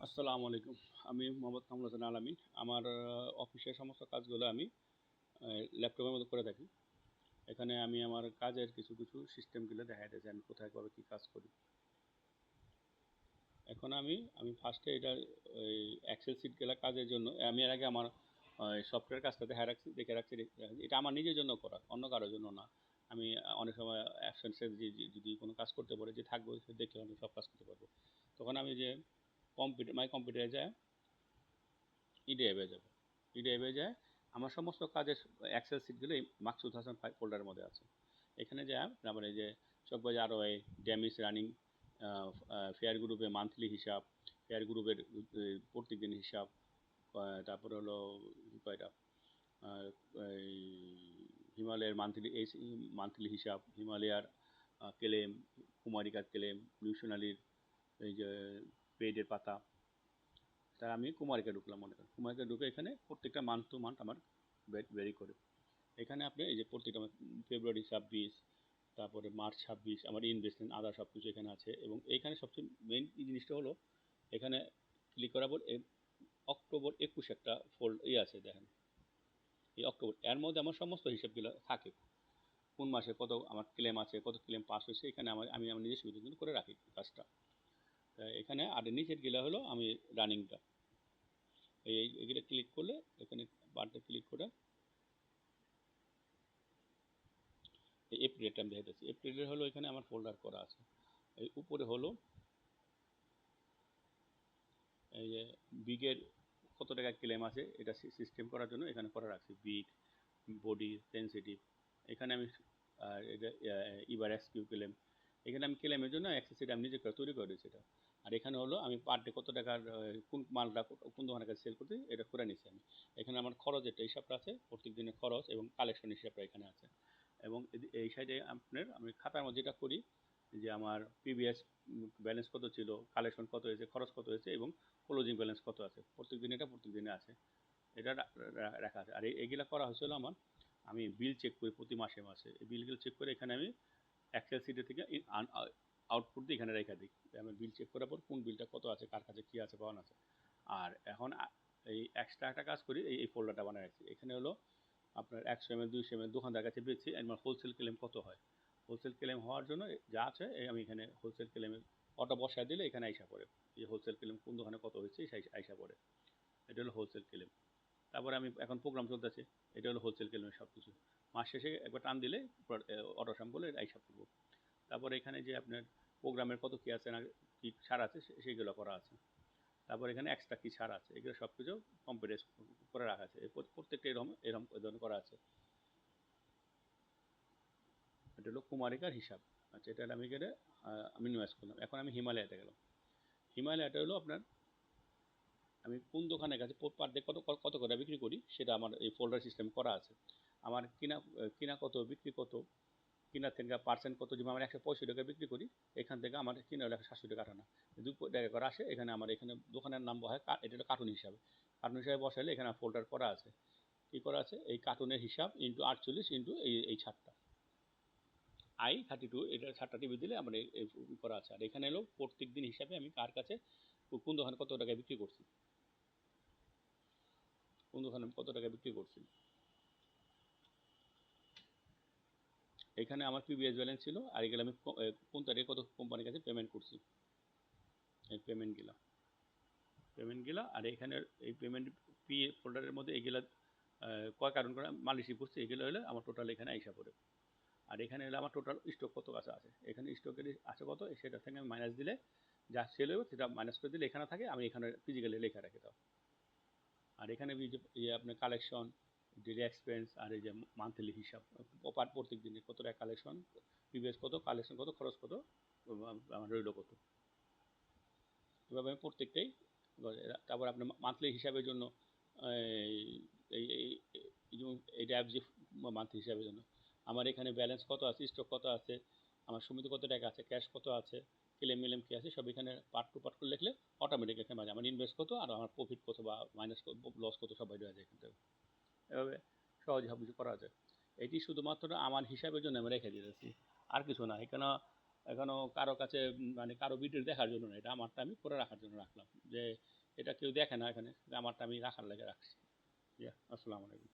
আসসালামু আলাইকুম। আমি মোহাম্মদ কামরুল হাসান আলামিন। আমার অফিসের সমস্ত কাজগুলো আমি ল্যাপটপের মধ্যে করে থাকি। এখানে আমি আমার কাজের কিছু সিস্টেমগুলো দেখাইতেছি আমি কোথায় কবে কী কাজ করি। এখন আমি ফার্স্টে এটা ওই এক্সেল শিটগুলো কাজের জন্য আমি এর আগে আমার সফটওয়্যার কাজটা দেখে রাখছি। এটা আমার নিজের জন্য করা, অন্য কারোর জন্য না। আমি অনেক সময় অ্যাবসেন্সে যদি কোনো কাজ করতে পারি যে থাকবো সে দেখে আমি সব কাজ করতে পারবো। তখন আমি যে মাই কম্পিউটারে যায় ইডিএফে যাব। ইডিএফে যায় আমার সমস্ত কাজের এক্সেল শিটগুলো এই মাকসুদ হাসান ফোল্ডারের মধ্যে আছে। এখানে যা তারপরে যে চকবাজার আরওআই ড্যামিস রানিং ফেয়ার গ্রুপে মান্থলি হিসাব, ফেয়ার গ্রুপের প্রত্যেকদিন হিসাব, তারপরে হলো কয়টা এই হিমালয়ের মান্থলি হিসাব, হিমালয়ার ক্লেম, কুমারিকার ক্লেম, মিশনারির এই যে পেডের পাতা। তার আমি কুমারিকা ঢুকলাম, মনে করেন কুমারিকা ঢুকে এখানে প্রত্যেকটা মান্থ টু মান্থ আমার ভেরি করে। এখানে আপনি এই যে প্রত্যেকটা ফেব্রুয়ারি 26, তারপরে মার্চ 26 আমার ইনভেস্টমেন্ট আদার সব কিছু এখানে আছে। এবং এইখানে সবচেয়ে মেইন জিনিসটা হলো এখানে ক্লিক করার পর অক্টোবর 21 একটা আছে দেখেন। এই অক্টোবর এর মধ্যে আমার সমস্ত হিসাবগুলো থাকে, কোন মাসে কত আমার ক্লেম আছে, কত ক্লেম পাস হয়েছে, এখানে আমি আমার নিজের সুবিধার জন্য করে রাখি কাজটা। এখানে আর নিচের গেলা হলো আমি রানিংটা এইগুলো ক্লিক করলে এখানে বারটা ক্লিক করে এই এপ্রিলটা আমি দেখাচ্ছি। এপ্রিলের হলো এখানে আমার ফোল্ডার করা আছে। এই উপরে হলো এই যে বিগের কত টাকা ক্লেম আছে এটা সিস্টেম করার জন্য এখানে করে রাখছি। বিগ, বডি, সেন্সিটিভ, এখানে আমি এটা ইবার এক্সকিউ ক্লেম, এখানে আমি ক্লেমের জন্য অ্যাক্সেসিটি আমি নিজে তৈরি করে দিয়েছি এটা। আর এখানে হলো আমি পার ডে কত টাকার কোন মালটা কোন দোকানের কাছে সেল করতে এটা করে নিচ্ছি আমি। এখানে আমার খরচের হিসাবটা আছে, প্রত্যেক দিনের খরচ এবং কালেকশন হিসাবটা এখানে আছে। এবং এই সাইডে আপনার আমি খাতার মধ্যে যেটা করি যে আমার প্রিভিয়াস ব্যালেন্স কত ছিল, কালেকশন কত হয়েছে, খরচ কত হয়েছে এবং ক্লোজিং ব্যালেন্স কত আছে, প্রত্যেক দিন এটা প্রত্যেক দিনে আছে, এটা রাখা আছে। আর এইগুলা করা হয়েছিল আমার, আমি বিল চেক করি প্রতি মাসে মাসে। এই বিলগুলো চেক করে এখানে আমি এক্সেল শিটে থেকে আউটপুট দিয়ে এখানে রেখে দিই। আমি বিল চেক করার পর কোন বিলটা কত আছে, কার কাছে কী আছে, পাওয়া আছে। আর এখন এই এক্সট্রা একটা কাজ করি, এই ফোল্ডারটা বানিয়ে রাখছি। এখানে হলো আপনার 100 ml 200 ml দোকানদার কাছে বেচছি, আমার হোলসেল ক্লেম কত হয়, হোলসেল ক্লেম হওয়ার জন্য যা আছে আমি এখানে হোলসেল ক্লেমের অটো বসায় দিলে এখানে আইসা পড়ে এই হোলসেল ক্লেম কোন দোকানে কত হয়েছে আইসা পড়ে। এটা হলো হোলসেল ক্লেম। তারপরে আমি এখন প্রোগ্রাম চলতেছে, এটা হলো হোলসেল ক্লেমের সব কিছু। মাস শেষে একবার টান দিলে অটো সাম করলে আইসা পড়বো। তারপরে এখানে যে আপনার প্রোগ্রামের কত কী আছে না কী ছাড় আছে সেইগুলো করা আছে। তারপর এখানে এক্সট্রা কী ছাড় আছে এগুলো সব কিছু কম্পিউটার করে রাখা আছে। প্রত্যেকটা এরকম এরকম ধরনের করা আছে। এটা হলো কুমারিকার হিসাব। আচ্ছা, এটা আমি গেলে আমি নিউজ করলাম। এখন আমি হিমালয়াতে গেলাম। হিমালয়াটা হলো আপনার আমি কোন দোকানের কাছে পার ডে কত কত করে বিক্রি করি সেটা আমার এই ফোল্ডার সিস্টেম করা আছে। আমার কিনা কত, বিক্রি কত, কিনার থেকে পার্সেন্ট কত, যেমন আমার 165 টাকা বিক্রি করি, এখান থেকে আমার কিনা হলো 160 টাকা আনা, 2 টাকা করে আসে। এখানে আমার এখানে দোকানের নাম বসায়, এটা হলো কার্টুন হিসাবে। কার্টুন হিসাবে বসাইলে এখানে ফোল্ডার করা আছে। কী করা আছে, এই কার্টুনের হিসাব ইন্টু 48 ইন্টু এই ছাড়টা I32, এটা ছাড়টা টিপে দিলে আমার এই করা আছে। আর এখানে এলো প্রত্যেক দিন হিসাবে আমি কার কাছে কোন দোকানে কত টাকায় বিক্রি করছি, কোন দোকানে কত টাকায় বিক্রি করছি। এখানে আমার প্রিভিয়াস ব্যালেন্স ছিল, আর এগুলো আমি কোন তারিখে কত কোম্পানির কাছে পেমেন্ট করছি, এই পেমেন্টগুলা। আর এখানে এই পেমেন্ট ফোল্ডারের মধ্যে এগুলা কয় কারণ করে মাল রিসিভ করছি এগুলো হলে আমার টোটাল এখানে আইসা পড়ে। আর এখানে হলে আমার টোটাল স্টক কত কাছে আছে, এখানে স্টকের আছে কত, সেটা থেকে আমি মাইনাস দিলে যা সেল হবে সেটা মাইনাস করে দিলে এখানে থাকে, আমি এখানে ফিজিক্যালি লেখা রাখি দাও। আর এখানে আপনার কালেকশন, ডেলি এক্সপেন্স, আর এই যে মান্থলি হিসাব, প্রত্যেক দিনে কত টাকা কালেকশন, প্রিভিয়াস কত কালেকশন, কত খরচ, কত আমার রইল কত, এভাবে আমি প্রত্যেকটাই। তারপর আপনার মান্থলি হিসাবের জন্য এই যেমন এইটা অ্যাপ যে মান্থলি হিসাবের জন্য আমার এখানে ব্যালেন্স কত আছে, স্টক কত আছে, আমার সমিতি কত টাকা আছে, ক্যাশ কত আছে, ক্লেম মিলেম কী আছে, সব এখানে পার্ট টু পার্ট করে লিখলে অটোমেটিক এখানে বাজে আমার ইনভেস্ট কত আর আমার প্রফিট কত বা মাইনাস লস কত সব বাইরে যায় এখান থেকে। এভাবে সহজে সব কিছু করা যায়। এটি শুধুমাত্র আমার হিসাবের জন্য আমি রেখে দিয়েছি, আর কিছু না। এখানে এখনও কারো কাছে মানে কারো ভিডিও দেখার জন্য না, এটা আমারটা আমি করে রাখার জন্য রাখলাম, যে এটা কেউ দেখে না এখানে, আমারটা আমি রাখার লাগে রাখছি। আসসালামু আলাইকুম।